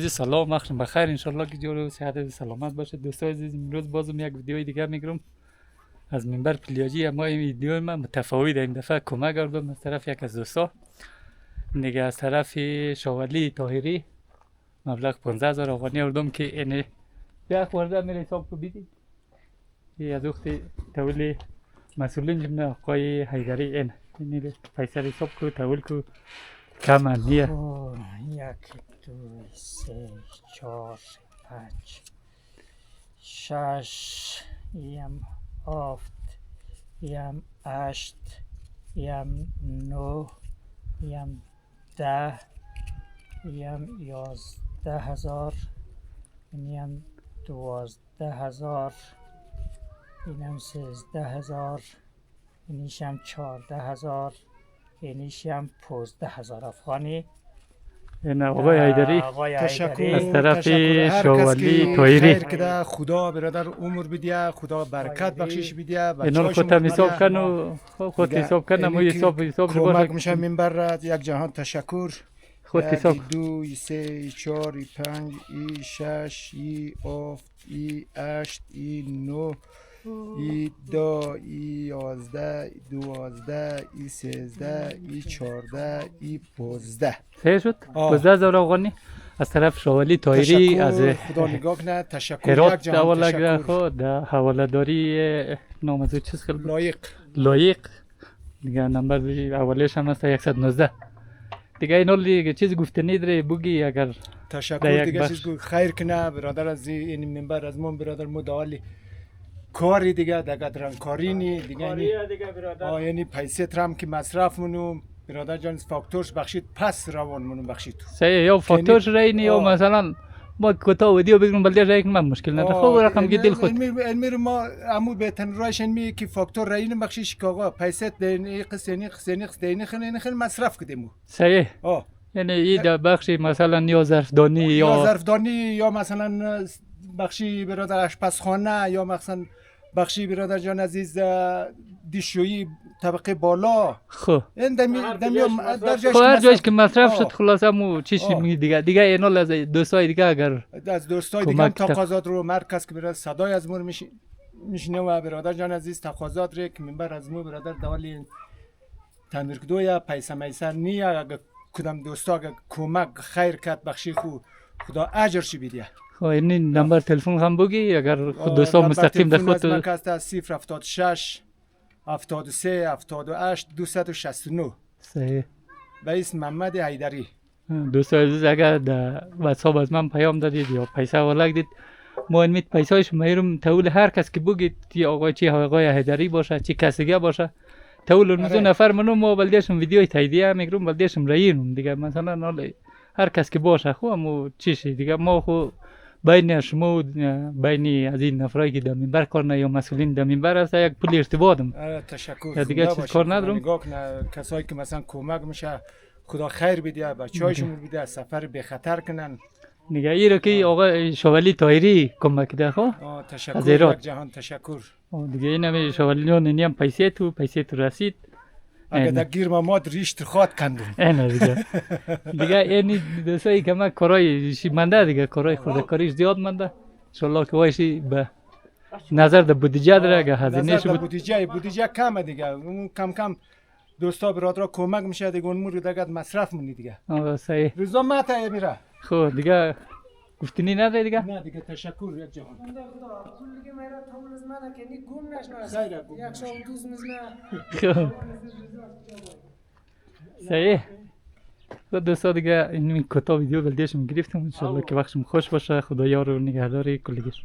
سلام وقتتون بخیر. انشالله که جور و صحت و سلامت باشه. دوستای عزیز، امروز بازم یک ویدیوی دیگه میگیرم از منبر پلیاجی. اما این ویدیو من متفاوت، این دفعه کمک کردم از طرف یک از دوستا دیگه، از طرف شاولی طاهری مبلغ 15000 افغانی آوردم که اینه یک ورده میره حساب کو بیدید. این از وقت تول مسئولین جمعه آقای حیدری این پیسر حساب کو تول کو کم نیه. یک دو سه چهار پنج شش یم هفت یم هشت یم نه یم 10 یم 11000 یم 12000 اینم 13000 اینیشم 14000 اینیشم 15000 افغانی. این آقای حیدری تشکر از طرف شاولی خیر طاهری. کده. خدا برادر عمر بدیه، خدا برکت بخشش بدیه. اینا خودت حساب کن و خود حساب کن. اما حساب کمک باشه میشه منبر را یک جهان تشکر. خود حساب. دو سه چهار پنج ای شش ای هفت ای هشت ای نه ای 10 ای 11 ای 12 ای 13 ای 14 ای 15. صحیح شد. 15000 افغانی از طرف شاولی طاهری از خدا نگاه کنه. تشکر. یک هرات جهان حواله تشکر. خود در حواله داری نام از چیز خیلی لایق. دیگه نمبر حوالهش هم هست 119. دیگه این دیگه چیز گفتنی داره بگی اگر تشکر. دیگه چیز خیر کنه برادر از این منبر از من برادر مدعالی کاری دیگه درنگ کاری نی دیگه یعنی پیسه ترم که مصرف منو برادر جان فاکتورش بخشید پس روان منو بخشید. صحیح. یا فاکتورش رای یا مثلا ما کتا ویدیو بگیرم بلدی رای کنم مشکل نداره. خب رقم گدیل خود علمی ما امو بهتن رایش می که فاکتور رای نبخشیش که آقا پیسه دینی قسنی دینی خیلی مصرف کدیمو. صحیح. یعنی این در بخشی مثلا یا ظرفدانی یا مثلا بخشی برادر آشپزخانه یا مثلا بخشی برادر جان عزیز دیشویی طبقه بالا. خب این دمی در جایش هر جایش که مصرف شد خلاص همو چیزی میگی دیگه اینا از دوستای دیگه اگر از دوستای دیگه هم تقاضات رو مرکز که برادر صدای از مور میشنه و برادر جان عزیز تقاضات ری که منبر از مور برادر دوالی تندرک دویا پیسه میسر نیه. اگر کدام دوستا اگر کمک خیر کرد بخشی خدا اجرش بیدیه. خب این نمبر تلفن هم بگی اگر خود دوستا مستقیم در خود مرکز 076 73 78 269. صحیح. به اسم محمد حیدری. دوستای عزیز اگر در واتساپ از من پیام دادید یا پیسه ولک دید ما این پیسه‌اش میرم تول هر کس که بگید تی آقای چی آقای حیدری باشه چی کسی دیگه باشه تول اون دو نفر منو ما بلدیشم ویدیوی تاییدیه میگیرم بلدیشم رایینم دیگه مثلا هر کس که باشه خو مو چیزی دیگه ما خو بین شما بین از این نفرایی که در منبر کار نه یا مسئولین در منبر هست یک پول ارتباطم. تشکر. دیگه چیز کار ندارم. نگاه کنه کسایی که مثلا کمک میشه خدا خیر بده بچه‌هاشون بده سفر به خطر کنن. دیگه ای رو که آقا شاولی طاهری کمک ده خو. تشکر. یک جهان تشکر. دیگه اینم شاولیون نیم پیسه تو رسید. اگه در گیر ما ریشت خواهد کندم. اینه دیگه این دوستایی که من کارای منده دیگه کارای خودکاریش زیاد منده. انشالله که وایشی به نظر در بودجه داره اگه هزینه‌اش بود. بودجه کمه دیگه. اون کم دوستا برادرها کمک میشه دیگه اون مورد دیگه مصرف مونی دیگه. صحیح. روزا ماته میره. خب دیگه گفتنی نداره دیگه؟ نه دیگه تشکر یک جهان. پول دیگه میره تامل از منه که نی گم نشنه. یک شب دوز خب صحیح. دوستا دیگه این کتا ویدیو بلدیشم گرفتم. انشالله که وقتشم خوش باشه. خدا یار و نگهداری کلگیش.